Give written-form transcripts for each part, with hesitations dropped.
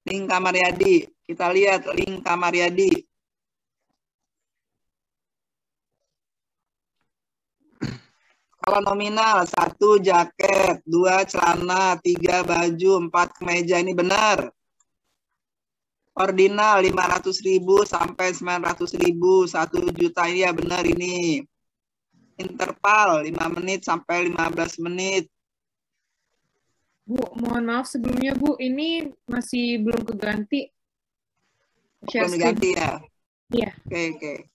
Lingka Mariadi. Kita lihat Lingka Mariadi. Skala nominal 1 jaket, 2 celana, 3 baju, 4 kemeja. Ini benar. Ordinal 500.000 sampai 900.000, 1 juta. Iya benar ini. Interval 5 menit sampai 15 menit. Bu, mohon maaf sebelumnya Bu, ini masih belum keganti. Belum diganti ya? Iya. Oke.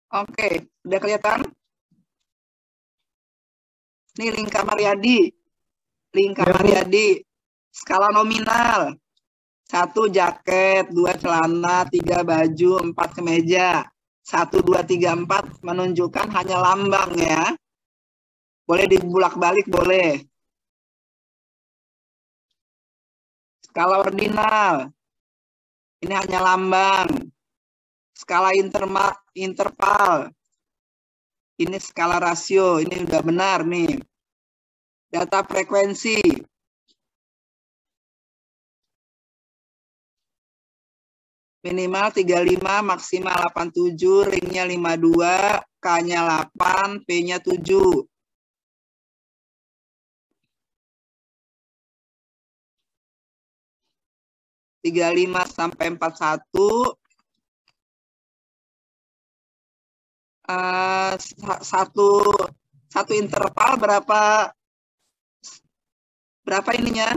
Oke, udah kelihatan? Ini Lingka Mariadi. Lingka Mariadi. Skala nominal. 1 jaket, 2 celana, 3 baju, 4 kemeja. 1, 2, 3, 4 menunjukkan hanya lambang ya. Boleh dibulak-balik, boleh. Skala ordinal. Ini hanya lambang. Skala interval. Ini skala rasio. Ini udah benar nih. Data frekuensi. Minimal 35, maksimal 87, ringnya 52, K-nya 8, P-nya 7. (35 sampai 41). Satu interval berapa ininya?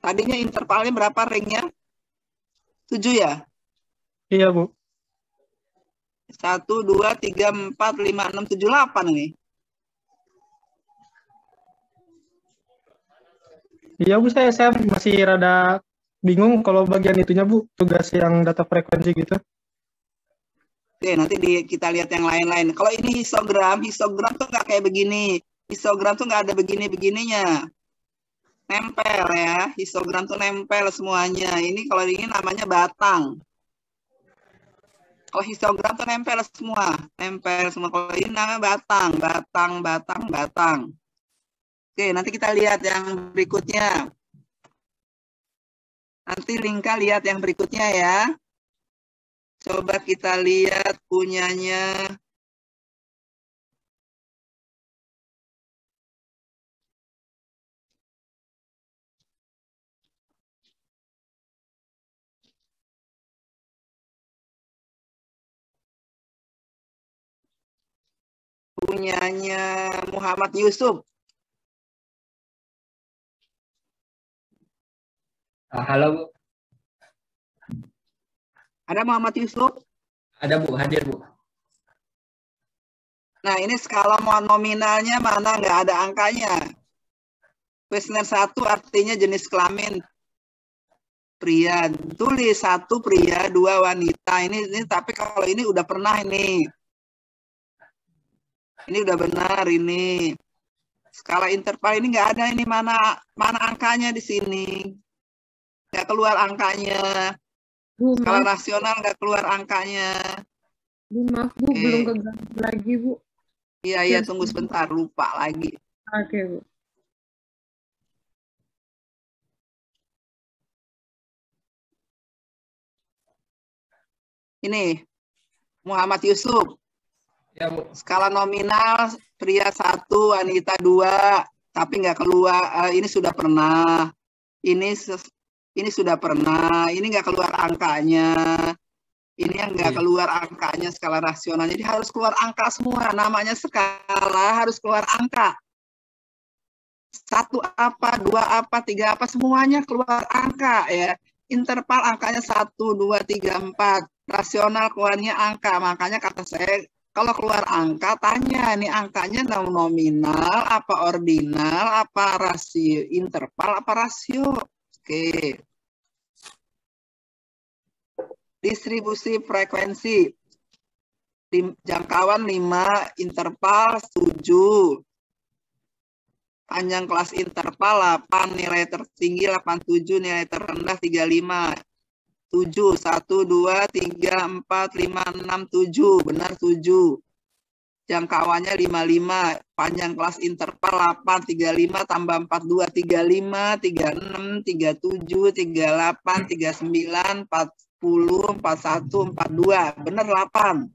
Tadinya intervalnya berapa ringnya? 7 ya? Iya, Bu. 1, 2, 3, 4, 5, 6, 7, 8 ini. Iya, Bu, saya masih rada bingung kalau bagian itunya, Bu, tugas yang data frekuensi gitu. Oke, nanti kita lihat yang lain-lain. Kalau ini histogram tuh nggak kayak begini. Histogram tuh nggak ada begini-begininya. Nempel ya, histogram tuh nempel semuanya. Ini kalau ini namanya batang. Kalau histogram tuh nempel semua. Kalau ini namanya batang. Oke, nanti kita lihat yang berikutnya. Nanti Lingka lihat yang berikutnya ya. Coba kita lihat punyanya. Punyanya Muhammad Yusuf. Halo, Bu. Ada Muhammad Yusuf? Ada, Bu. Hadir, Bu. Nah, ini skala nominalnya mana nggak ada angkanya. Kuesioner 1 artinya jenis kelamin pria. Tulis 1 pria, 2 wanita. Ini tapi kalau ini udah pernah ini. Ini udah benar ini. Skala interval ini nggak ada ini mana angkanya di sini. Nggak keluar angkanya. Bu, Skala maaf. rasional nggak keluar angkanya. Bu, maaf Bu, belum keganti lagi Bu. Iya, tunggu sebentar, lupa lagi. Oke, Bu. Ini Muhammad Yusuf. Ya, Bu. Skala nominal pria 1, wanita 2, tapi nggak keluar. Ini sudah pernah. Ini sudah pernah. Ini nggak keluar angkanya. Ini yang nggak keluar angkanya skala rasional. Jadi harus keluar angka semua. Namanya skala harus keluar angka. 1 apa, 2 apa, 3 apa, semuanya keluar angka ya. Interval angkanya 1, 2, 3, 4. Rasional keluarnya angka. Makanya kata saya, kalau keluar angka, tanya nih angkanya nominal, apa ordinal, apa rasio, interval, apa rasio. Oke. Distribusi frekuensi. Jangkauan 5, interval 7. Panjang kelas interval 8, nilai tertinggi 87, nilai terendah 35. 7. 1, 2, 3, 4, 5, 6, 7. Benar 7. Jangkauannya 55. Panjang kelas interval 8. 35 tambah 42. 35, 36, 37, 38, 39, 40, 41, 42. Benar 8.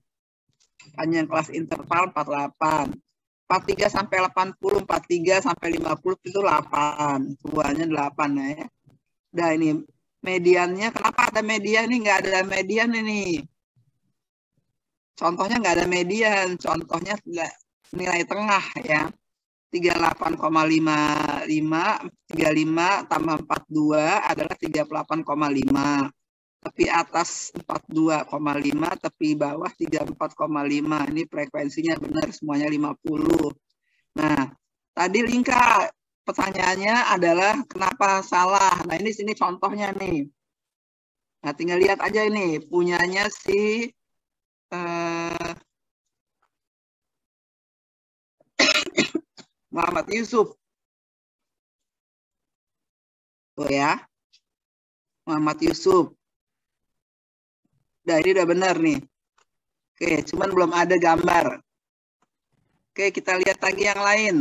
Panjang kelas interval 48. 43 sampai 80, 43 sampai 50 itu 8. Keluarnya 8 ya. Nah ini mediannya, kenapa ada median? Ini nggak ada median ini. Contohnya nggak ada median. Contohnya nilai tengah ya. 38,55. 35 tambah 42 adalah 38,5. Tepi atas 42,5, tepi bawah 34,5. Ini frekuensinya benar semuanya 50. Nah, tadi Lingka pertanyaannya adalah kenapa salah. Nah, ini sini contohnya nih. Nah, tinggal lihat aja ini punyanya si Muhammad Yusuf. Oh ya. Muhammad Yusuf. Nah, ini udah benar nih. Oke, cuman belum ada gambar. Oke, kita lihat lagi yang lain.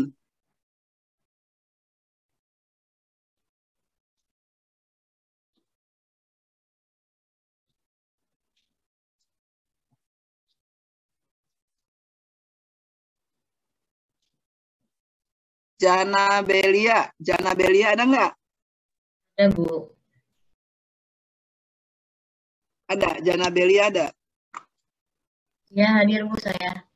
Jana Belia ada nggak? Ada, Bu. Ada, Jana Belia ada. Ya, hadir, Bu, saya.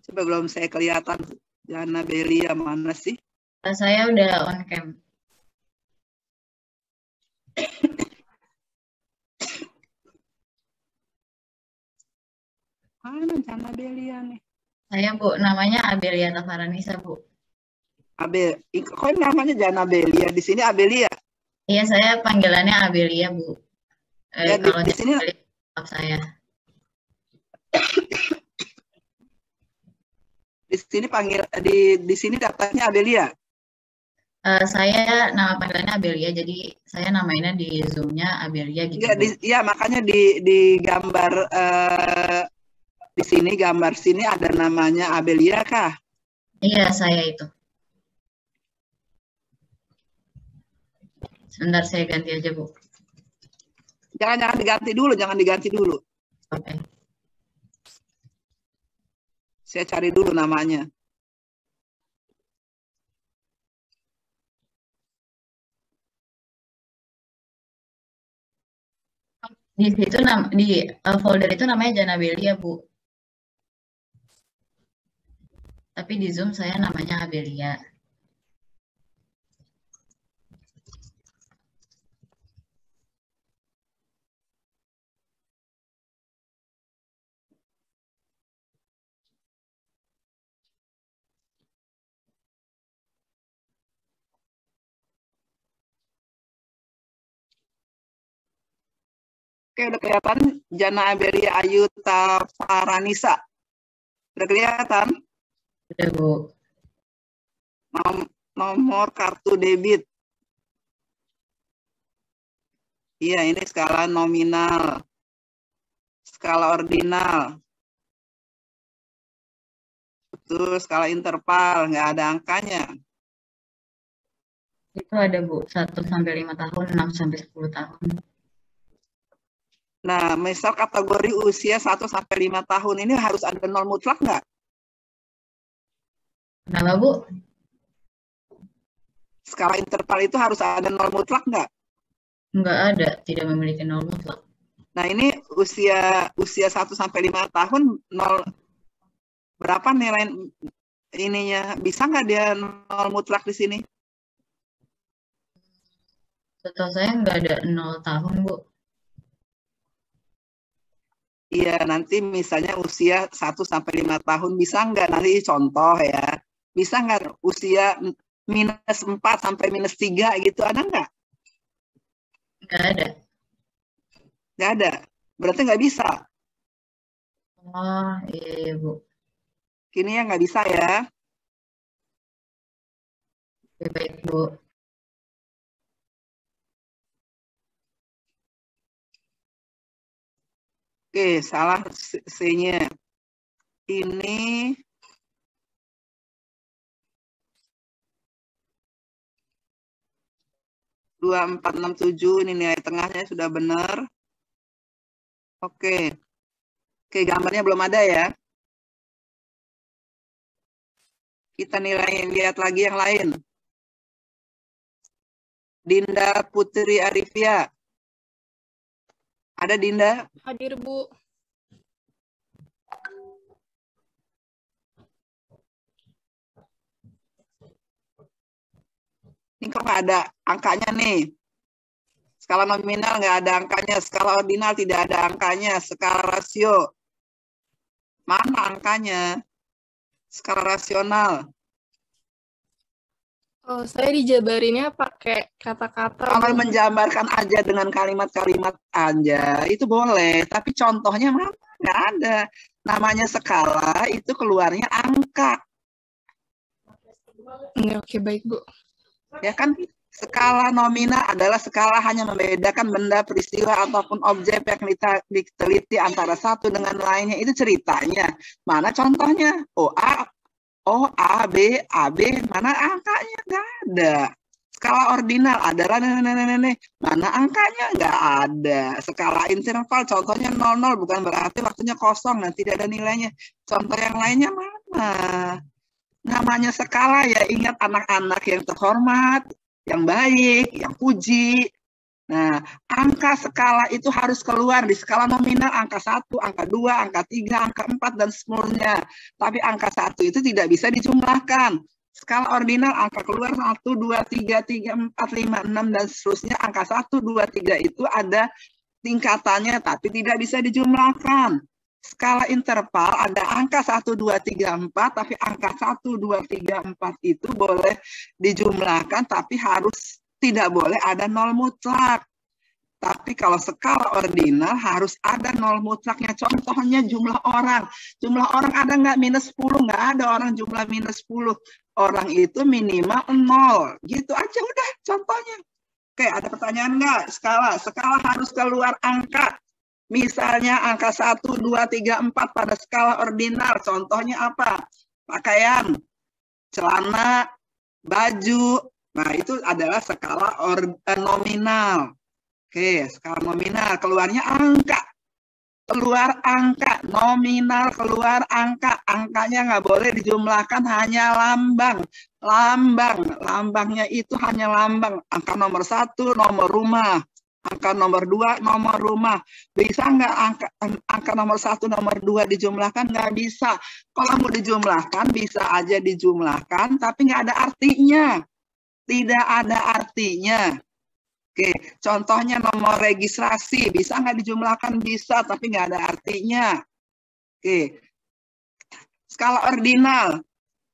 Coba belum saya kelihatan. Jana Belia mana sih? Saya udah on cam. Mana Jana Belia nih? Saya, Bu, namanya Abelia Tafaranisa, Bu. Kok namanya Jana Belia? Di sini Abelia. Iya, saya panggilannya Abelia, Bu. Ya, Kalau di sini saya. Di sini panggil di sini daftarnya Abelia. Saya nama panggilannya Abelia, jadi saya namainnya di Zoom-nya Abelia gitu. Iya, makanya di gambar di sini gambar sini ada namanya Abelia kah? Iya, saya itu. Sebentar saya ganti aja, Bu. Jangan diganti dulu, jangan diganti dulu. Oke. Saya cari dulu namanya. Di situ di folder itu namanya Jana Belia, Bu. Tapi di Zoom saya namanya Abelia. Oke, udah kelihatan Jana Abelia Ayu Tafaranisa. Udah kelihatan? Udah, Bu. Nomor kartu debit. Iya, ini skala nominal. Skala ordinal. Betul, skala interval, nggak ada angkanya. Itu ada, Bu. 1 sampai 5 tahun, 6 sampai 10 tahun. Nah, misal kategori usia 1 sampai 5 tahun ini harus ada nol mutlak nggak? Kenapa, Bu? Skala interval itu harus ada nol mutlak nggak? Nggak ada, tidak memiliki nol mutlak. Nah, ini usia 1 sampai 5 tahun nol berapa nilai ininya? Bisa nggak dia nol mutlak di sini? Setahu saya nggak ada 0 tahun, Bu. Iya, nanti misalnya usia 1 sampai 5 tahun bisa nggak? Nanti contoh ya. Bisa nggak usia -4 sampai -3 gitu, ada nggak? Nggak ada. Nggak ada. Berarti nggak bisa. Oh, iya, Bu. Kini ya nggak bisa ya. Oke, baik, Bu. Oke, salah C-nya. Ini dua empat enam tujuh, ini nilai tengahnya sudah benar. Oke. Oke, gambarnya belum ada ya. Kita lihat lagi yang lain. Dinda Putri Arifia. Ada Dinda? Hadir, Bu. Ini kok nggak ada angkanya nih. Skala nominal nggak ada angkanya. Skala ordinal tidak ada angkanya. Skala rasio. Mana angkanya? Skala rasional. Oh, saya dijabarinnya pakai kata-kata. Kalau Bu. menjabarkan aja dengan kalimat-kalimat aja, itu boleh. Tapi contohnya mana? Nggak ada. Namanya skala, itu keluarnya angka. Oke, baik, Bu. Ya kan? Skala nominal adalah skala hanya membedakan benda, peristiwa, ataupun objek yang diteliti antara satu dengan lainnya. Itu ceritanya. Mana contohnya? A, B, mana angkanya? Nggak ada. Skala ordinal adalah mana angkanya? Nggak ada. Skala interval, contohnya 00, bukan berarti waktunya kosong dan tidak ada nilainya. Contoh yang lainnya mana? Namanya skala ya, ingat anak-anak yang terhormat, yang baik, yang puji. Nah, angka skala itu harus keluar di skala nominal, angka 1, angka 2, angka 3, angka 4, dan seterusnya. Tapi angka 1 itu tidak bisa dijumlahkan. Skala ordinal, angka keluar 1, 2, 3, 4, 5, 6, dan seterusnya. Angka 1, 2, 3 itu ada tingkatannya, tapi tidak bisa dijumlahkan. Skala interval ada angka 1, 2, 3, 4, tapi angka 1, 2, 3, 4 itu boleh dijumlahkan, tapi harus tidak boleh ada nol mutlak. Tapi kalau skala ordinal harus ada nol mutlaknya. Contohnya jumlah orang. Jumlah orang ada nggak minus 10? Nggak ada orang jumlah minus 10. Orang itu minimal 0. Gitu aja udah contohnya. Oke, ada pertanyaan nggak? Skala harus keluar angka. Misalnya angka 1, 2, 3, 4 pada skala ordinal. Contohnya apa? Pakaian, celana, baju. Nah, itu adalah skala nominal. Oke, skala nominal. Keluarnya angka. Keluar angka. Nominal keluar angka. Angkanya nggak boleh dijumlahkan, hanya lambang. Lambangnya itu hanya lambang. Angka nomor 1, nomor rumah. Angka nomor 2, nomor rumah. Bisa nggak angka nomor 1, nomor 2 dijumlahkan? Nggak bisa. Kalau mau dijumlahkan, bisa aja dijumlahkan, tapi nggak ada artinya. Tidak ada artinya. Oke, contohnya nomor registrasi. Bisa nggak dijumlahkan? Bisa, tapi nggak ada artinya. Oke. Skala ordinal.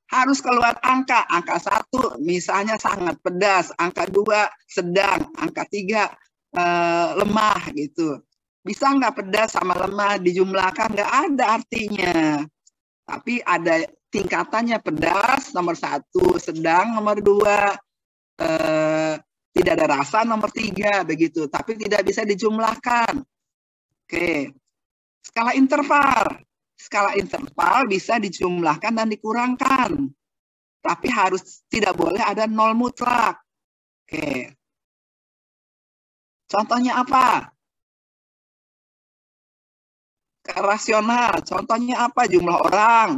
Harus keluar angka. Angka 1 misalnya sangat pedas. Angka 2 sedang. Angka 3 lemah gitu. Bisa nggak pedas sama lemah dijumlahkan? Nggak ada artinya. Tapi ada tingkatannya, pedas nomor 1, sedang nomor 2, tidak ada rasa nomor 3 begitu. Tapi tidak bisa dijumlahkan. Oke. Skala interval. Skala interval bisa dijumlahkan dan dikurangkan. Tapi tidak boleh ada nol mutlak. Oke. Contohnya apa? Rasional. Contohnya apa? Jumlah orang,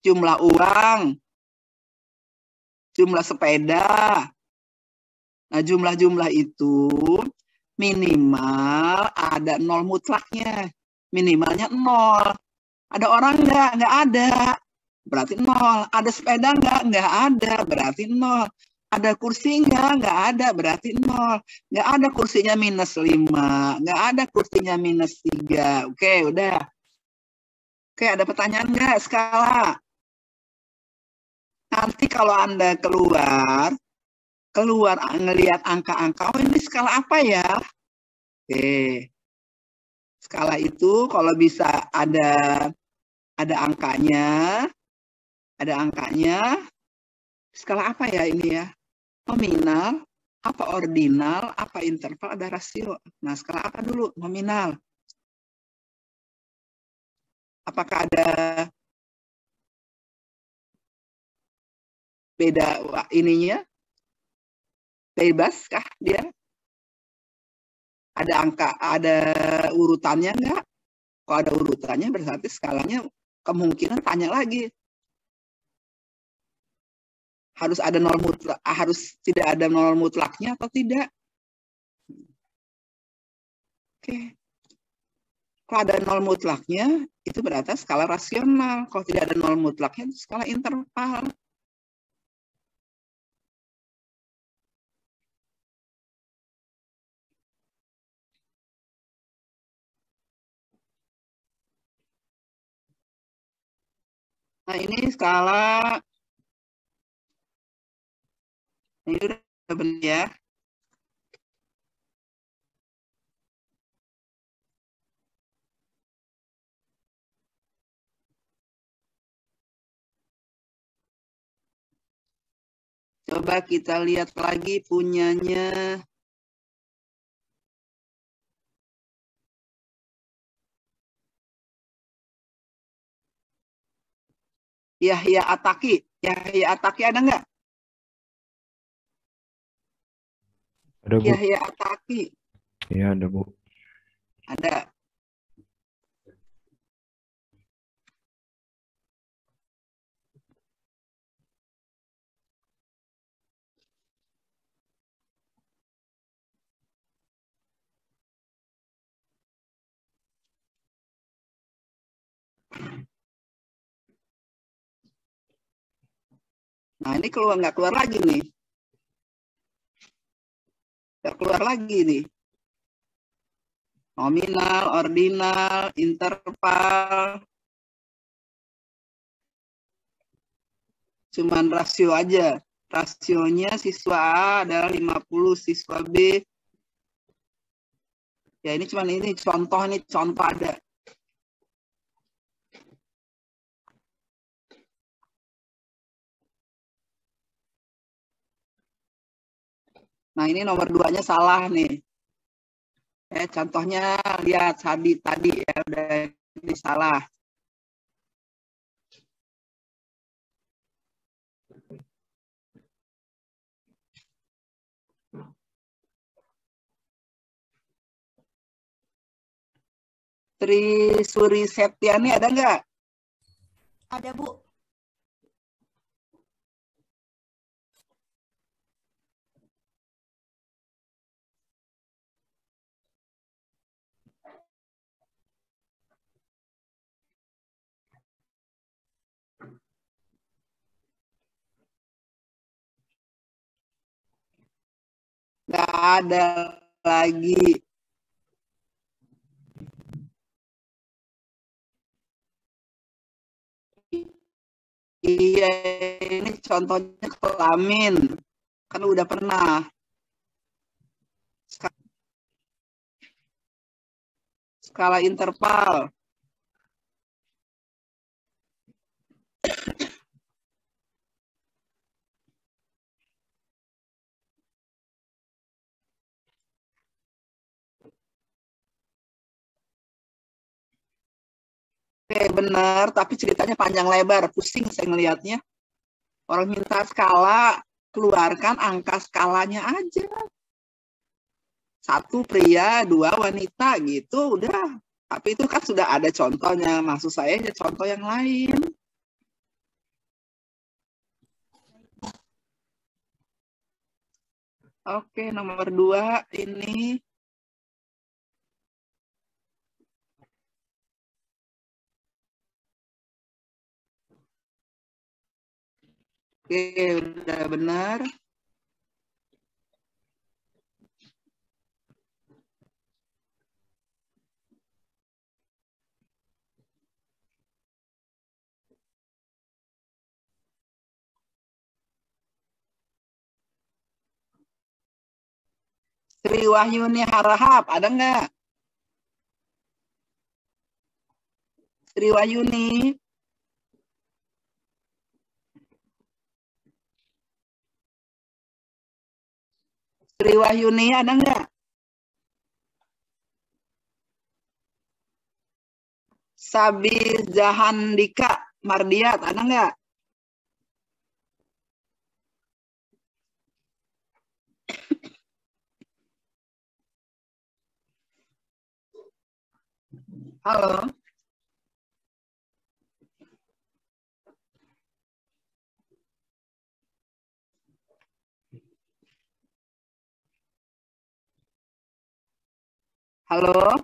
jumlah uang, jumlah sepeda. Nah, jumlah-jumlah itu minimal ada nol mutlaknya. Minimalnya 0. Ada orang nggak? Nggak ada. Berarti 0. Ada sepeda nggak? Nggak ada. Berarti 0. Ada kursi nggak ada, berarti 0. Nggak ada kursinya minus 5. Nggak ada kursinya minus 3. Oke, udah. Oke, ada pertanyaan nggak? Skala. Nanti kalau Anda keluar ngelihat angka-angka, oh ini skala apa ya? Oke. Skala itu kalau bisa ada angkanya. Ada angkanya. Skala apa ya ini ya? Nominal, apa ordinal, apa interval, ada rasio. Nah, skala apa dulu? Nominal. Apakah ada beda ininya? Bebas kah dia? Ada angka, ada urutannya nggak? Kalau ada urutannya berarti skalanya kemungkinan tanya lagi. Harus ada nol mutlak, harus tidak ada nol mutlaknya atau tidak? Oke. Kalau ada nol mutlaknya, itu berarti skala rasional. Kalau tidak ada nol mutlaknya, itu skala interval. Nah, ini skala, ini udah benar ya. Coba kita lihat lagi punyanya. Yahya Ataki. Yahya Ataki ada nggak? Ada, Bu. Yahya Ataki. Iya, ada, Bu. Ada. Nah, ini nggak keluar lagi nih. Nggak keluar lagi nih. Nominal, ordinal, interval. Cuman rasio aja. Rasionya siswa A adalah 50, siswa B. Ya, ini cuman ini contoh ada. Nah, ini nomor 2-nya salah nih. Contohnya lihat tadi ya udah ini salah. Tri Suri Septiani ada nggak? Ada, Bu. Nggak ada lagi. Iya, ini contohnya kelamin. Kan udah pernah. Skala interval. Oke, benar, tapi ceritanya panjang lebar. Pusing saya ngelihatnya. Orang minta skala, keluarkan angka skalanya aja. 1 pria, 2 wanita gitu, udah. Tapi itu kan sudah ada contohnya. Maksud saya ya contoh yang lain. Oke, nomor 2 ini. Oke, udah benar. Sri Wahyuni Harahap, ada nggak? Sri Wahyuni. Sri Wahyuni ada nggak? Sabi Jahandika Mardiat, ada nggak? Halo. Halo.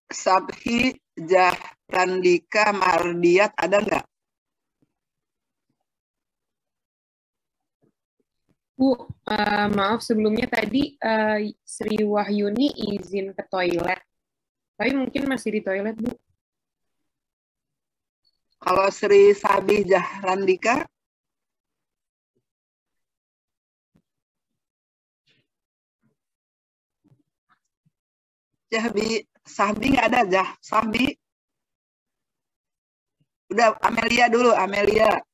Sabhi Jahrandika Mardiat, ada nggak? Bu, maaf sebelumnya tadi Sri Wahyuni izin ke toilet. Tapi mungkin masih di toilet, Bu. Kalau Sri Sabih Jahrandika, Sahbi nggak ada, Sahbi. Udah, Amelia dulu, Amelia.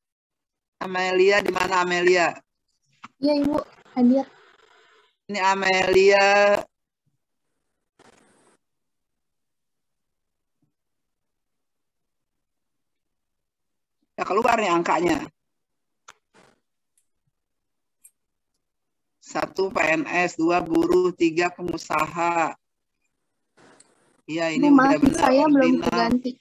Amelia di mana Amelia? Iya, Ibu. Hadir. Ini Amelia. Ya keluar nih angkanya. 1 PNS, 2 buruh, 3 pengusaha. Iya, ini Bu, udah maaf, benar. saya belum ordinal. keganti.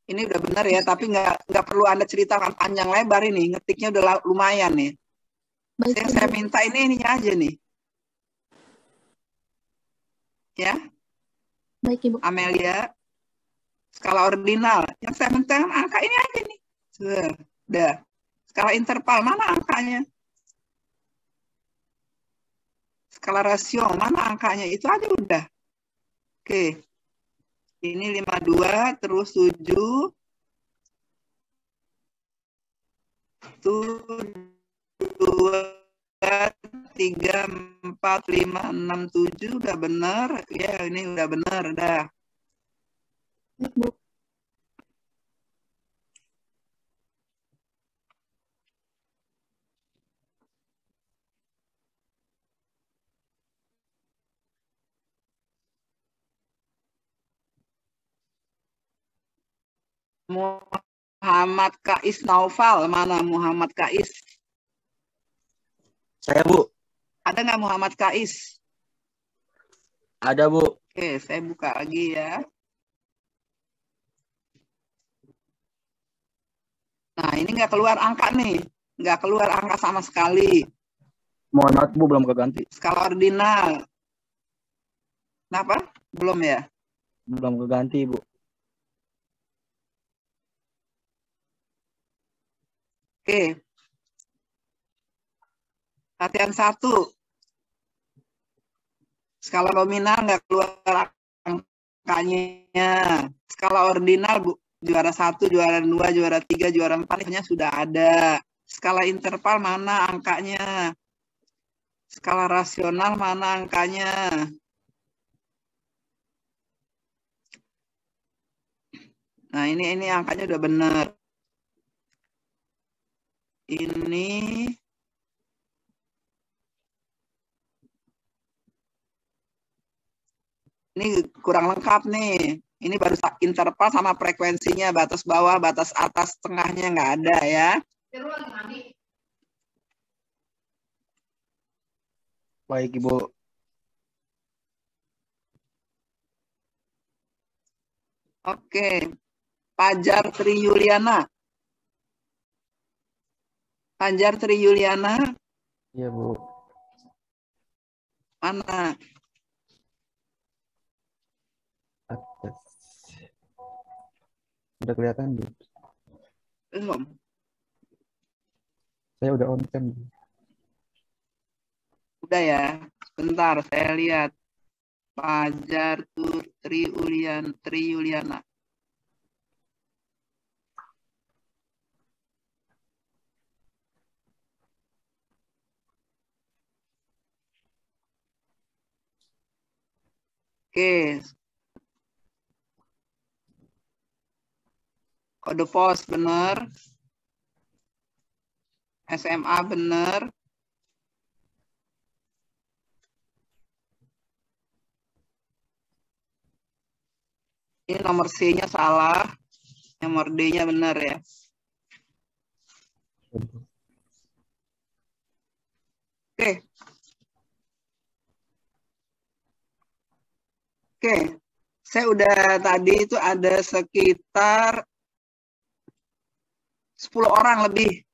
Ini udah benar ya, tapi nggak perlu Anda ceritakan panjang lebar ini. Ngetiknya udah lumayan nih. Baik, Yang Ibu. saya minta ininya aja nih. Ya, Baik, Ibu. Amelia, skala ordinal. Yang saya minta angka ini aja nih. Sudah. Skala interval, mana angkanya? Skala rasio, mana angkanya? Itu aja udah. Oke. Ini 52, terus 7. 2, 3, 4, 5, 6, 7. Udah benar. Ya, ini udah benar. Udah. Baik, Bu. Muhammad Kais Naufal, mana Muhammad Kais? Saya, Bu. Ada nggak Muhammad Kais? Ada, Bu. Oke, saya buka lagi ya. Nah, ini nggak keluar angka nih. Nggak keluar angka sama sekali. Mohon maaf, Bu, belum keganti. Skala ordinal. Kenapa? Belum ya? Belum keganti, Bu. Oke. Latihan 1. Skala nominal nggak keluar angkanya. Skala ordinal, Bu, juara 1, juara 2, juara 3, juara 4 nya sudah ada. Skala interval mana angkanya? Skala rasional mana angkanya? Nah, ini angkanya udah benar. Ini kurang lengkap nih. Ini baru interval sama frekuensinya, batas bawah, batas atas, tengahnya nggak ada ya. Baik, Ibu. Oke. Pajar Tri Yuliana. Pajar Tri Yuliana. Iya, Bu. Mana? Atas. Udah kelihatan, Bu. Belum. Saya udah on cam, Bu. Udah ya. Sebentar, saya lihat. Pajar Tri Yuliana. Oke. Kode pos bener. SMA bener. Ini nomor C-nya salah. Nomor D-nya benar ya. Oke. Oke. Saya udah tadi itu ada sekitar 10 orang lebih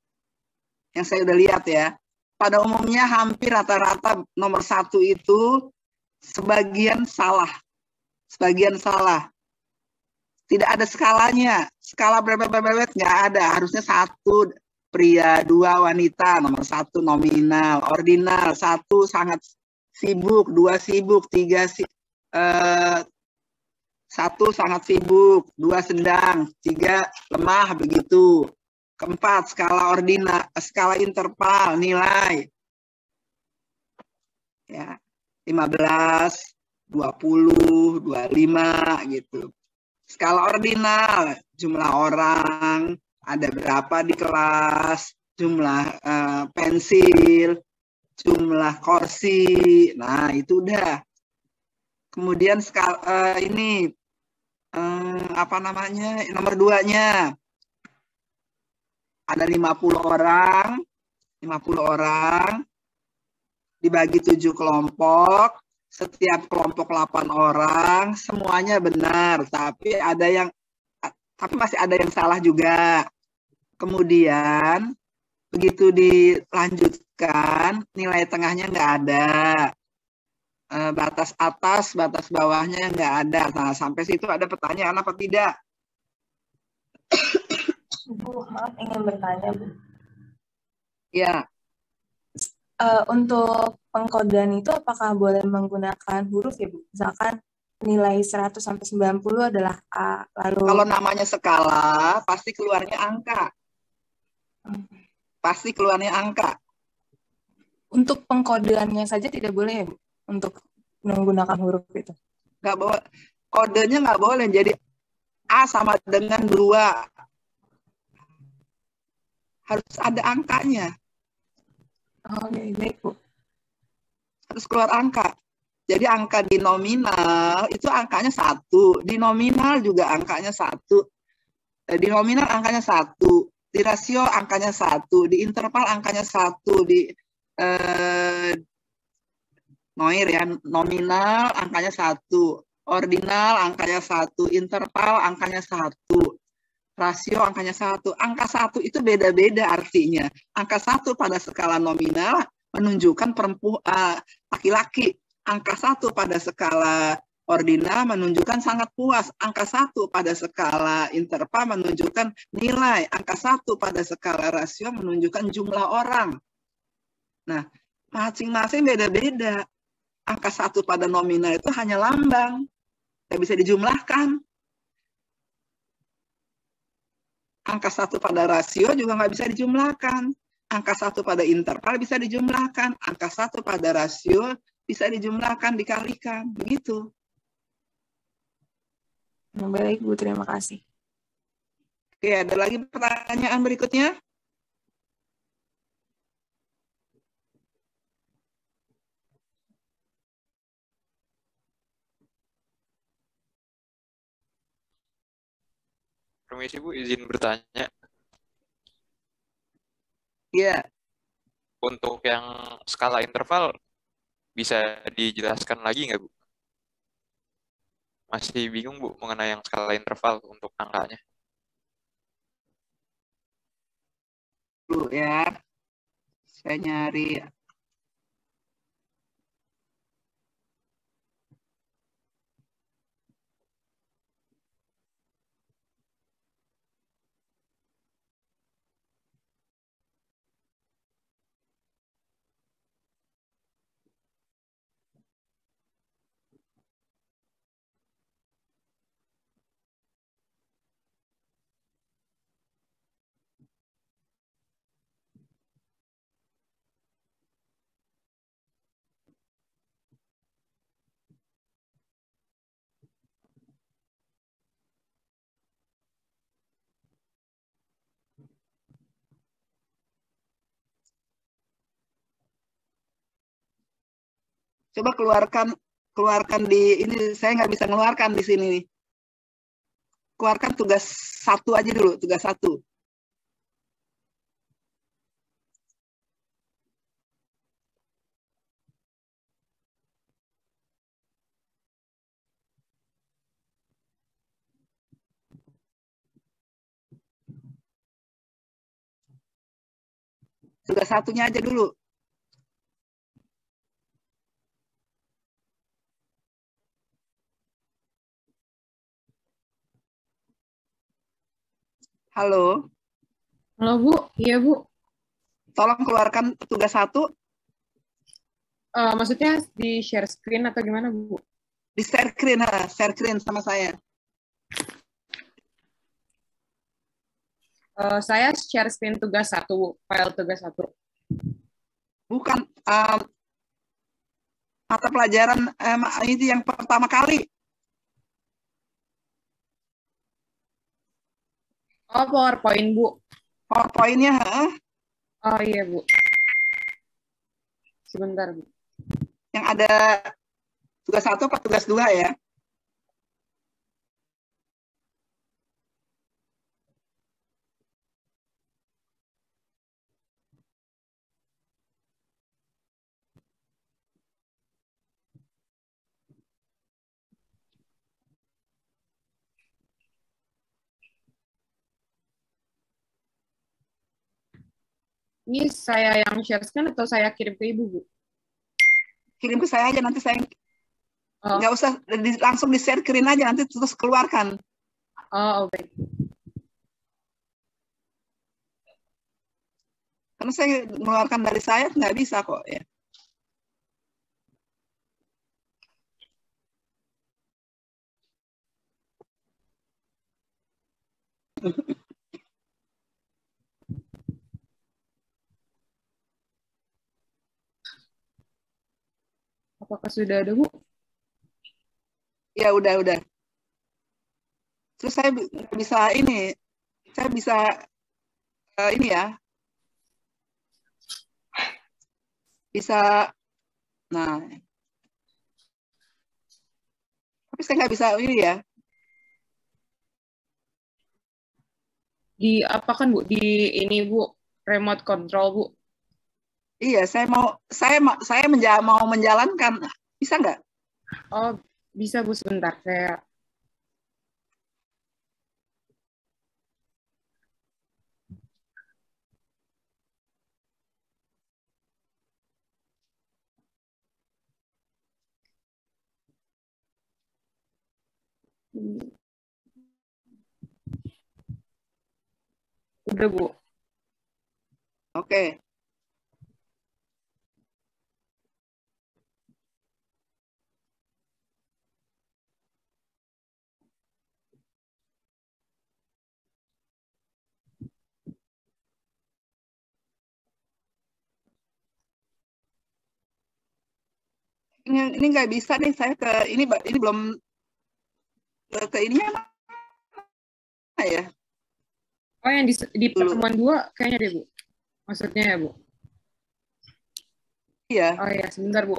yang saya udah lihat ya. Pada umumnya hampir rata-rata nomor 1 itu sebagian salah. Sebagian salah. Tidak ada skalanya. Skala bebet nggak ada. Harusnya 1 pria, 2 wanita. Nomor 1 nominal. Ordinal. 1 sangat sibuk. 2 sibuk. 1 sangat sibuk. 2 sedang. 3 lemah. Begitu. Keempat, skala ordinal. Skala interval. Nilai. Ya, 15, 20, 25 gitu. Skala ordinal, jumlah orang, ada berapa di kelas, jumlah pensil, jumlah kursi. Nah, itu udah. Kemudian skala ini apa namanya? Nomor 2-nya. Ada 50 orang. 50 orang dibagi 7 kelompok. Setiap kelompok 8 orang, semuanya benar, tapi masih ada yang salah juga. Kemudian begitu dilanjutkan, nilai tengahnya nggak ada. Batas atas, batas bawahnya nggak ada. Nah, sampai situ ada pertanyaan apa tidak? Bu, maaf ingin bertanya, Bu. Ya. Untuk pengkodean itu apakah boleh menggunakan huruf ya, Bu? Misalkan nilai 100 sampai 90 adalah A, lalu Kalau namanya skala, pasti keluarnya angka. Pasti keluarnya angka. Untuk pengkodeannya saja tidak boleh ya, Bu? Untuk menggunakan huruf itu. Nggak boleh. Kodenya nggak boleh. Jadi A sama dengan 2. Harus ada angkanya. Oke, baik, Bu. Harus keluar angka. Jadi angka di nominal itu angkanya 1. Di nominal juga angkanya 1. Di nominal angkanya 1. Di rasio angkanya 1. Di interval angkanya 1. Di noir ya, nominal angkanya 1. Ordinal angkanya 1. Interval angkanya 1. Rasio angkanya 1. Angka 1 itu beda-beda artinya. Angka 1 pada skala nominal menunjukkan laki-laki. Angka 1 pada skala ordinal menunjukkan sangat puas. Angka 1 pada skala interval menunjukkan nilai. Angka 1 pada skala rasio menunjukkan jumlah orang. Nah, masing-masing beda-beda. Angka 1 pada nominal itu hanya lambang. Tidak bisa dijumlahkan. Angka 1 pada rasio juga nggak bisa dijumlahkan. Angka 1 pada interval bisa dijumlahkan. Angka 1 pada rasio bisa dijumlahkan, dikalikan. Begitu. Baik, Bu. Terima kasih. Oke, ada lagi pertanyaan berikutnya? Permisi Bu, izin bertanya. Iya. Untuk yang skala interval, bisa dijelaskan lagi nggak Bu? Masih bingung Bu mengenai yang skala interval untuk angkanya. Dulu ya. Saya nyari. Coba keluarkan di ini, saya nggak bisa mengeluarkan di sini nih. Keluarkan tugas 1 aja dulu, tugas 1. Tugas 1-nya aja dulu. Halo, Halo Bu, iya Bu. tolong keluarkan tugas 1 Maksudnya di share screen atau gimana Bu? di share screen sama saya. Saya share screen tugas 1 Bu, file tugas 1. Bukan mata pelajaran ini yang pertama kali. Oh, PowerPoint Bu. PowerPoint-nya, Oh iya Bu. Sebentar Bu. yang ada tugas 1 apa tugas 2 ya? Ini saya yang share screen atau saya kirim ke Ibu Bu? Kirim ke saya aja, nanti saya nggak usah langsung di share screen aja, nanti terus keluarkan. Oh, oke. Karena saya mengeluarkan dari saya nggak bisa kok ya. Apakah sudah ada Bu? Ya udah. Terus saya bisa ini, saya bisa ini ya, bisa, nah, tapi saya nggak bisa ini ya. Di apa kan Bu? Di ini Bu, remote control Bu. Iya, saya mau menjalankan, bisa nggak? Oh, bisa Bu, sebentar. Saya udah Bu. Oke. Ini nggak bisa nih, saya ke ini belum ke ininya mana ya? Oh, yang di pertemuan 2 kayaknya deh Bu. Maksudnya ya Bu? Iya. Oh ya, sebentar Bu.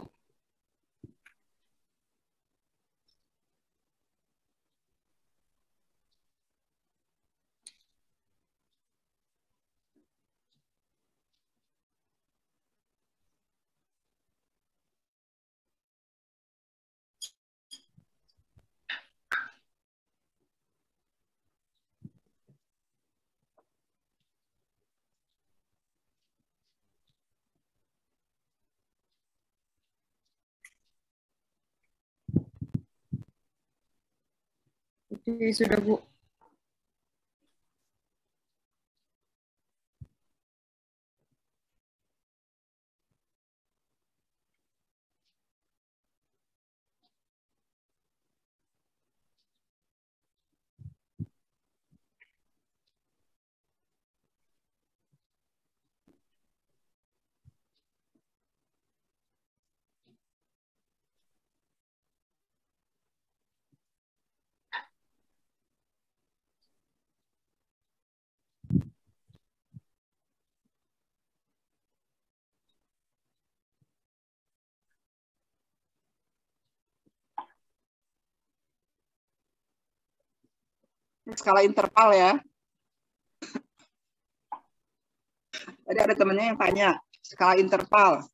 Oke, sudah Bu. Skala interval ya. Tadi ada temennya yang tanya, skala interval.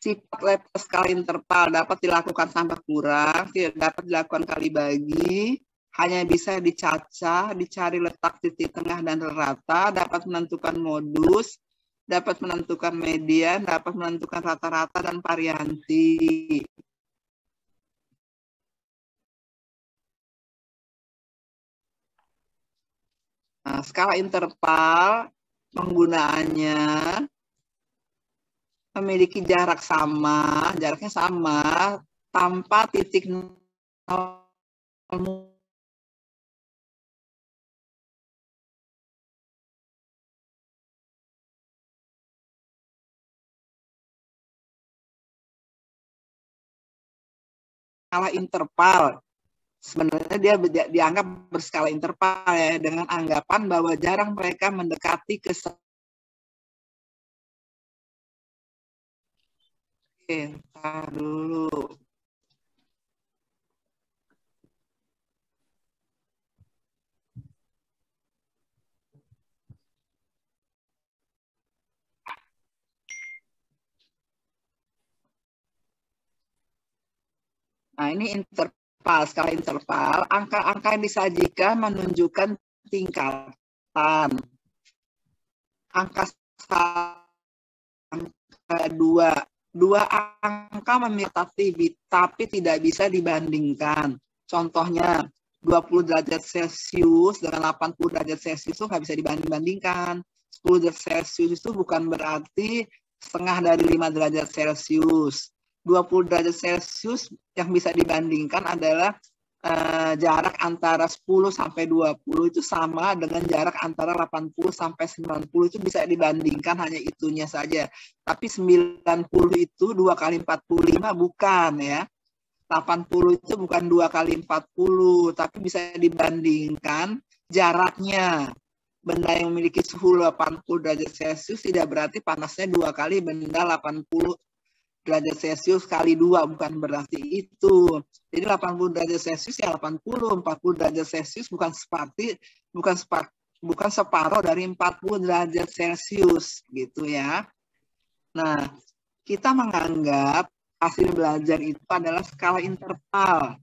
Sifat level skala interval dapat dilakukan tambah kurang, tidak dapat dilakukan kali bagi, hanya bisa dicacah, dicari letak titik tengah dan rata, dapat menentukan modus, dapat menentukan median, dapat menentukan rata-rata dan variansi. Nah, skala interval penggunaannya memiliki jaraknya sama tanpa titik nol skala interval. Sebenarnya dia dianggap berskala interval ya, dengan anggapan bahwa jarak mereka mendekati ke Ntar dulu. Nah, ini interval, skala interval. Angka-angka yang disajikan menunjukkan tingkatan. Angka dua angka memiliki tapi tidak bisa dibandingkan. Contohnya 20 derajat Celcius dengan 80 derajat Celcius itu nggak bisa dibanding-bandingkan. 10 derajat Celcius itu bukan berarti setengah dari 5 derajat Celcius. 20 derajat Celcius yang bisa dibandingkan adalah jarak antara 10 sampai 20 itu sama dengan jarak antara 80 sampai 90 itu bisa dibandingkan, hanya itunya saja. Tapi 90 itu 2 kali 45 bukan ya. 80 itu bukan 2 kali 40, tapi bisa dibandingkan jaraknya. Benda yang memiliki suhu 80 derajat Celcius tidak berarti panasnya 2 kali benda 80 derajat Celcius kali 2, bukan berarti itu. Jadi 80 derajat Celcius ya 80, 40 derajat Celcius bukan separuh dari 40 derajat Celcius gitu ya. Nah, kita menganggap hasil belajar itu adalah skala interval.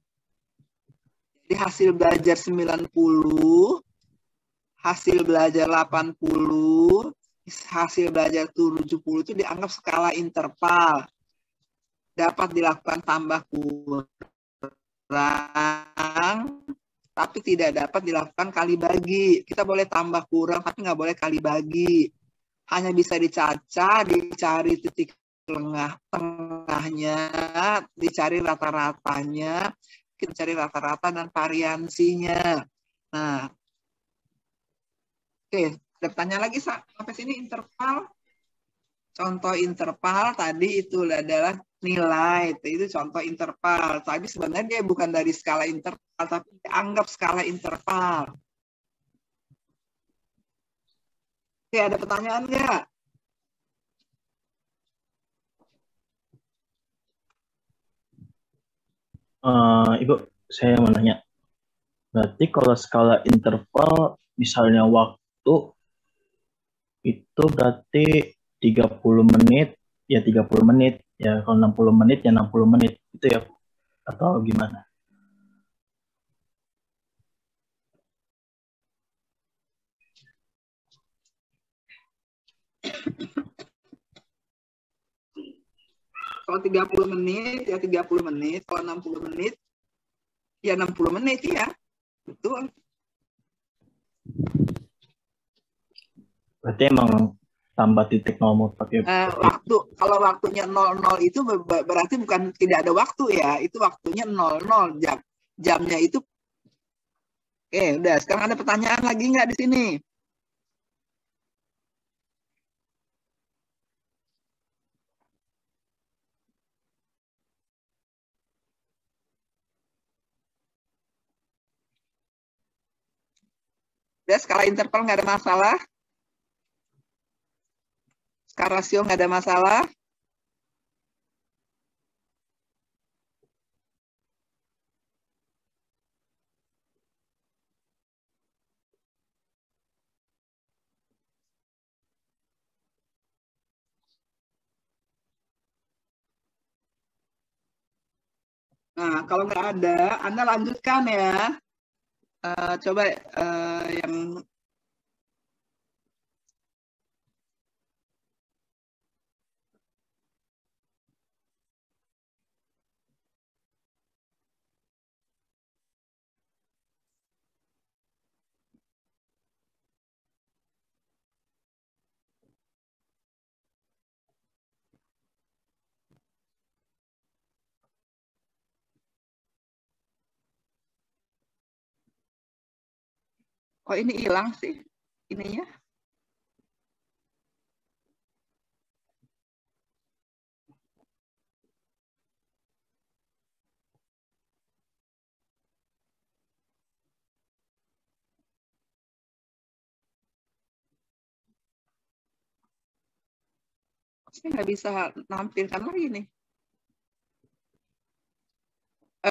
Jadi hasil belajar 90, hasil belajar 80, hasil belajar 70 itu dianggap skala interval. Dapat dilakukan tambah kurang, tapi tidak dapat dilakukan kali bagi. Kita boleh tambah kurang, tapi nggak boleh kali bagi. Hanya bisa dicacah, dicari titik tengahnya, dicari rata-ratanya, kita cari rata-rata dan variansinya. Nah, oke, ada pertanyaan lagi sampai sini interval. Contoh interval tadi itu adalah nilai, itu contoh interval. Tapi sebenarnya dia bukan dari skala interval, tapi dianggap skala interval. Oke, ada pertanyaan nggak? Ibu, saya mau nanya. Berarti kalau skala interval, misalnya waktu, itu berarti 30 menit, ya 30 menit. Ya kalau 60 menit, ya 60 menit. Itu ya, atau gimana? Kalau 30 menit, ya 30 menit. Kalau 60 menit, ya 60 menit ya. Betul. Berarti emang tambah titik nol mau pakai waktu. Kalau waktunya 00 itu berarti bukan tidak ada waktu ya. Itu waktunya 00 jam. Jamnya itu. Oke, udah. Sekarang ada pertanyaan lagi nggak di sini? Udah, skala interval nggak ada masalah. Skala rasio nggak ada masalah. Nah, kalau nggak ada, Anda lanjutkan ya. Coba yang kok ini hilang sih ininya? Saya nggak bisa nampilkan lagi nih.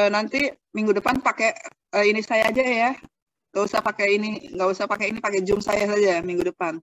Nanti minggu depan pakai ini saya aja ya. Nggak usah pakai ini, pakai Zoom saya saja minggu depan.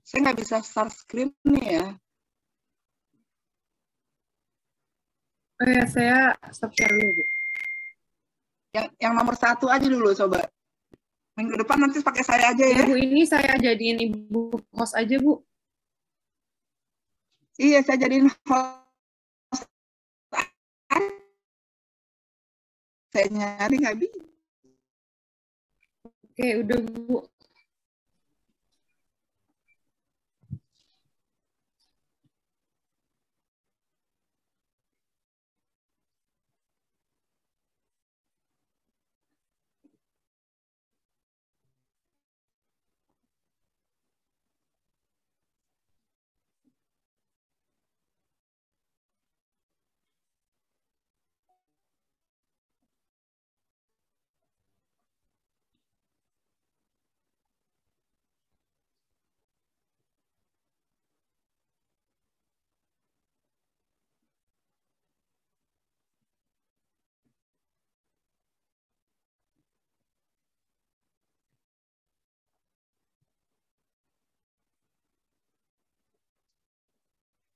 Saya nggak bisa start screen nih ya. Oh ya, saya stop share dulu, Bu. Yang nomor 1 aja dulu coba. Minggu depan nanti pakai saya aja ya. Bu, ini saya jadiin Ibu host aja, Bu. Iya, saya jadiin host. Saya nyari nggak bisa. Oke, udah, Bu.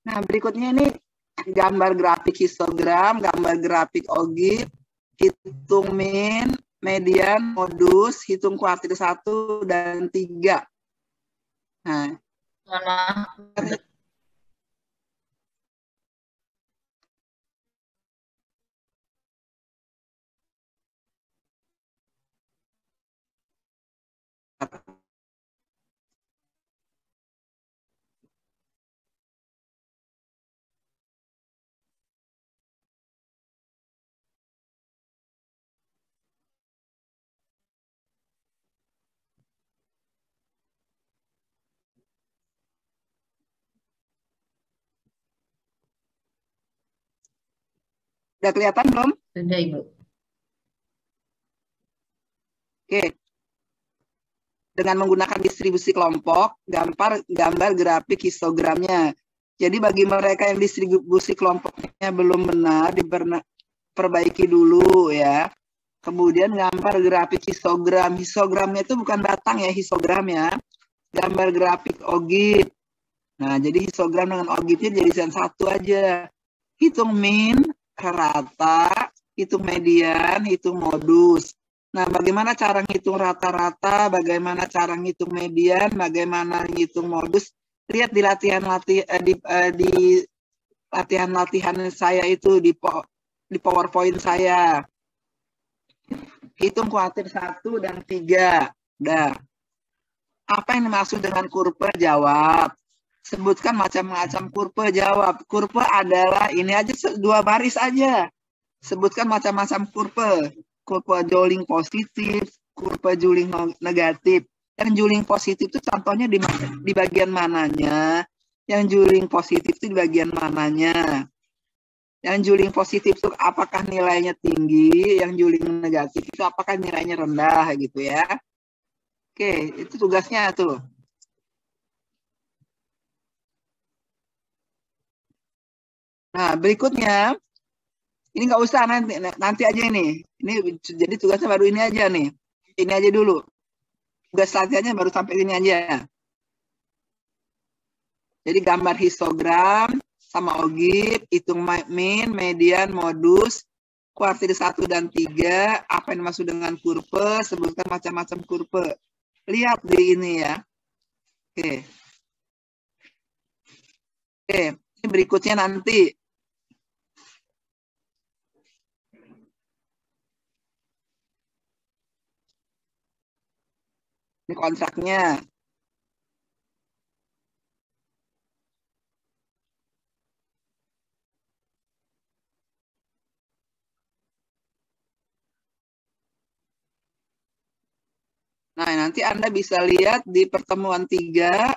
Nah, berikutnya ini gambar grafik histogram, gambar grafik OGIF, hitung min, median, modus, hitung kuartil 1 dan 3. Nah, Mohon maaf. udah kelihatan belum? Sudah, Ibu. Oke. dengan menggunakan distribusi kelompok, gambar grafik histogramnya. Jadi bagi mereka yang distribusi kelompoknya belum benar, diperbaiki dulu ya. Kemudian gambar grafik histogram. Histogramnya itu bukan batang ya, histogram ya. Gambar grafik OGIF. Nah, jadi histogram dengan OGIF-nya jadikan satu aja. Hitung min, rata, hitung median, hitung modus. Nah, bagaimana cara ngitung rata-rata, bagaimana cara ngitung median, bagaimana ngitung modus? Lihat di latihan-latihan saya itu di PowerPoint saya. Hitung kuartil 1 dan 3. Dah. Apa yang dimaksud dengan kurva? Jawab. Sebutkan macam-macam kurva, jawab. Kurva adalah ini aja 2 baris aja. Sebutkan macam-macam kurva. Kurva Joule positif, kurva Joule negatif. Yang Joule positif itu contohnya di bagian mananya? Yang Joule positif itu di bagian mananya? Yang Joule positif itu apakah nilainya tinggi? Yang Joule negatif itu apakah nilainya rendah gitu ya? Oke, itu tugasnya tuh. Nah, berikutnya ini nggak usah nanti aja ini. Ini jadi tugasnya baru ini aja nih. Ini aja dulu. Tugas latihannya baru sampai ini aja. Jadi gambar histogram sama OGIF, hitung min, median, modus, kuartil 1 dan 3, apa yang dimaksud dengan kurva, sebutkan macam-macam kurva. Lihat di ini ya. Oke. Oke, ini berikutnya nanti. Ini kontraknya. Nah, nanti Anda bisa lihat di pertemuan 3.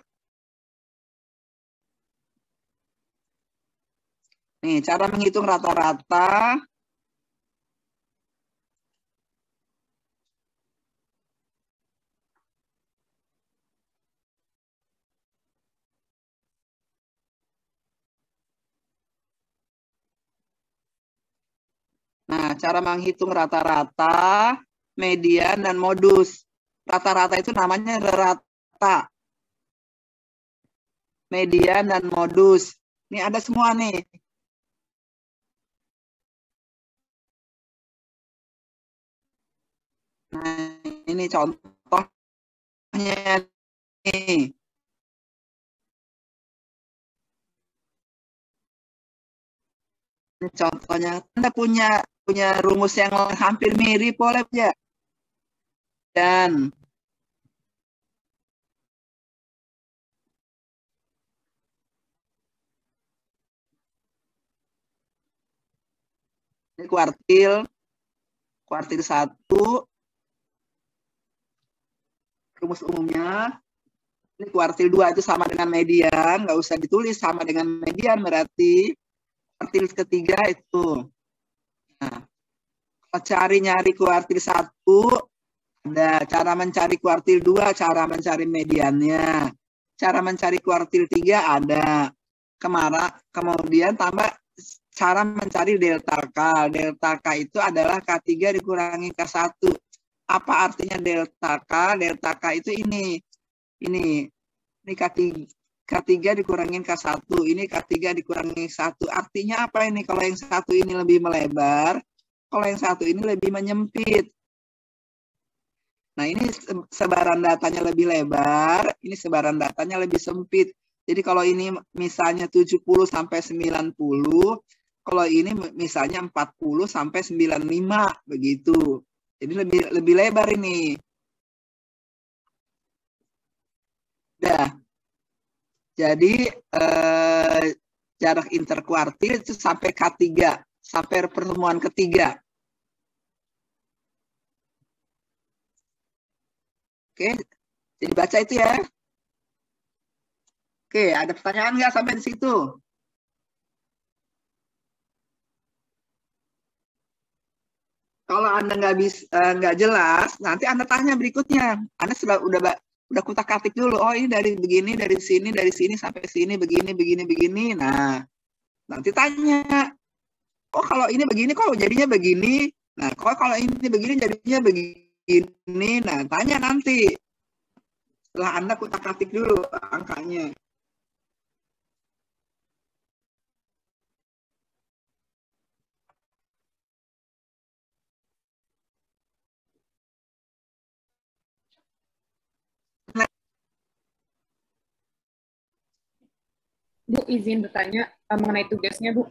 Nih, cara menghitung rata-rata. Nah, cara menghitung rata-rata, median, dan modus. Rata-rata itu namanya rata. Median dan modus. Ini ada semua nih. Nah, ini contohnya nih. Ini contohnya. Anda punya rumus yang hampir mirip, boleh ya? Dan ini kuartil 1, rumus umumnya. Ini kuartil 2 itu sama dengan median, nggak usah ditulis, sama dengan median berarti kuartil ketiga itu. Nah, kalau nyari kuartil 1, ada cara mencari kuartil 2, cara mencari mediannya. Cara mencari kuartil 3 ada. Kemudian tambah cara mencari delta K. Delta K itu adalah K3 dikurangi K1. Apa artinya delta K? Delta K itu ini. Ini K3 dikurangi K1. Ini K3 dikurangi 1. Artinya apa ini? Kalau yang satu ini lebih melebar, kalau yang satu ini lebih menyempit. Nah, ini sebaran datanya lebih lebar, ini sebaran datanya lebih sempit. Jadi kalau ini misalnya 70 sampai 90, kalau ini misalnya 40 sampai 95 begitu. Jadi lebih lebar ini. Dah. Jadi jarak interkuartil itu sampai K3, sampai pertemuan ketiga. Oke, jadi baca itu ya. Oke, ada pertanyaan nggak sampai di situ? Kalau Anda nggak jelas, nanti Anda tanya berikutnya. Anda udah udah kutak-atik dulu. Oh, ini dari begini, dari sini sampai sini, begini. Nah, nanti tanya, oh kalau ini begini, kok jadinya begini? Nah, kok kalau ini begini, jadinya begini? Nah, tanya nanti. Setelah Anda kutak-atik dulu angkanya. Bu, izin bertanya mengenai tugasnya, Bu.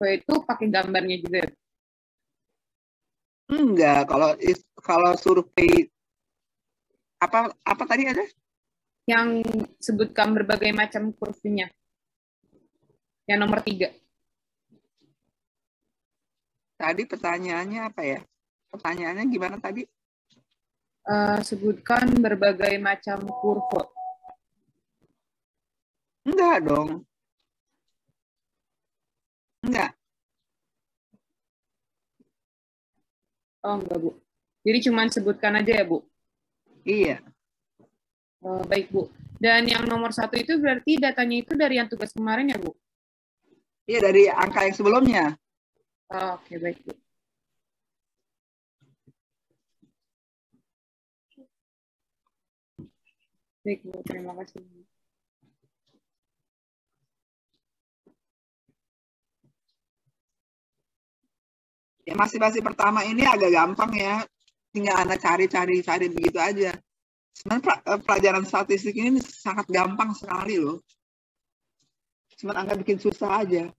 Oh, itu pakai gambarnya juga? Enggak, kalau survei apa tadi ada? Yang sebutkan berbagai macam kursinya. Yang nomor 3. Tadi pertanyaannya apa ya? Pertanyaannya gimana tadi? Sebutkan berbagai macam kurva. Enggak dong. Enggak. Oh, enggak, Bu. Jadi cuma sebutkan aja ya, Bu? Iya. Baik, Bu. Dan yang nomor 1 itu berarti datanya itu dari yang tugas kemarin ya, Bu? Iya, dari angka yang sebelumnya. Oke, baik, Bu. Baik, Bu. Terima kasih. Ya, masih pertama ini agak gampang ya. Tinggal Anda cari begitu aja. Sebenarnya pelajaran statistik ini sangat gampang sekali loh. Cuma Anda bikin susah aja.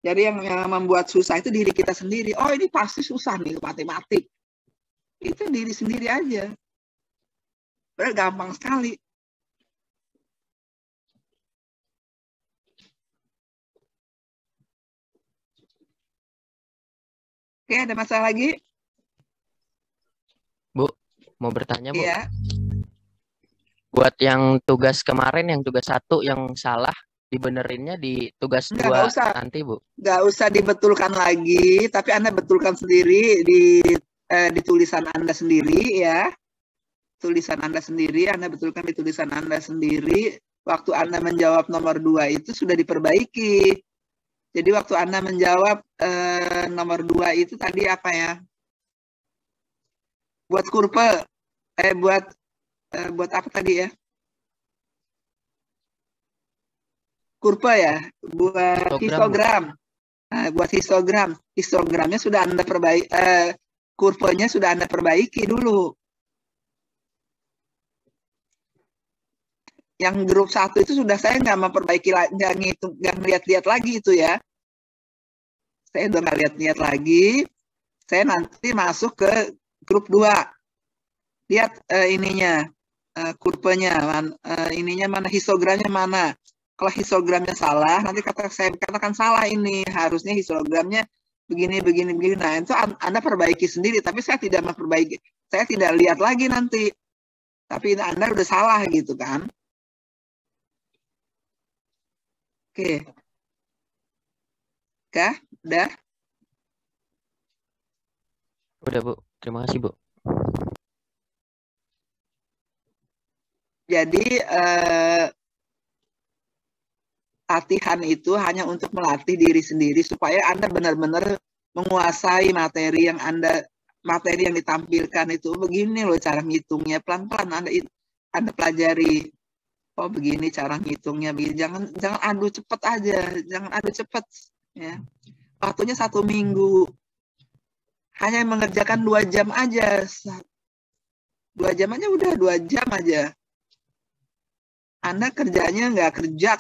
Jadi yang membuat susah itu diri kita sendiri. Oh, ini pasti susah nih matematik. Itu diri sendiri aja. Padahal gampang sekali. Oke, ada masalah lagi? Bu, mau bertanya, Bu? Iya. Buat yang tugas kemarin, yang tugas 1 yang salah, dibenerinnya di tugas 2 nanti, Bu? Nggak usah dibetulkan lagi, tapi Anda betulkan sendiri di tulisan Anda sendiri ya. Tulisan Anda sendiri, Anda betulkan di tulisan Anda sendiri. Waktu Anda menjawab nomor 2 itu sudah diperbaiki. Jadi waktu Anda menjawab nomor 2 itu tadi apa ya? Buat kurva, buat apa tadi ya? Kurva ya, buat histogram. Nah, buat histogram. Histogramnya sudah Anda perbaiki, kurvanya sudah Anda perbaiki dulu. Yang grup 1 itu sudah saya nggak memperbaiki, nggak lihat-lihat lagi itu ya. Saya udah nggak lihat-lihat lagi. Saya nanti masuk ke grup 2. Lihat ininya, kurvanya, ininya mana, histogramnya mana. Kalau histogramnya salah, nanti saya katakan salah ini. Harusnya histogramnya begini. Nah, itu Anda perbaiki sendiri. Tapi saya tidak memperbaiki. Saya tidak lihat lagi nanti. Tapi Anda udah salah gitu kan. Oke. Kah? Udah? Udah, Bu. Terima kasih, Bu. Jadi latihan itu hanya untuk melatih diri sendiri supaya Anda benar-benar menguasai materi yang ditampilkan itu. Begini loh cara ngitungnya, pelan-pelan Anda pelajari. Oh, begini cara ngitungnya. Jangan adu cepat aja, jangan adu cepat ya. Waktunya 1 minggu. Hanya mengerjakan 2 jam aja. 2 jam aja udah, 2 jam aja. Anda kerjanya nggak kerja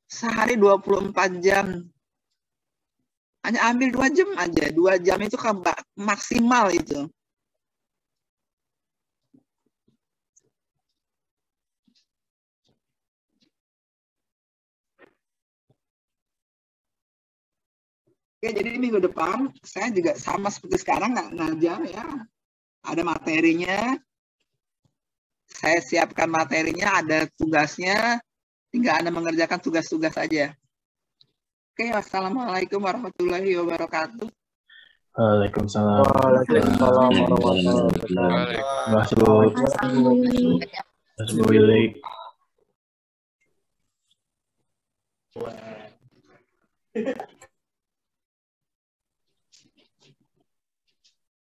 sehari 24 jam. Hanya ambil 2 jam aja. 2 jam itu maksimal itu. Oke, jadi minggu depan saya juga sama seperti sekarang nggak ngajar ya. Ada materinya. Saya siapkan materinya, ada tugasnya. Tinggal Anda mengerjakan tugas-tugas saja. Oke, wassalamualaikum warahmatullahi wabarakatuh. Waalaikumsalam. Waalaikumsalam warahmatullahi wabarakatuh. Terima kasih, Bu Willy.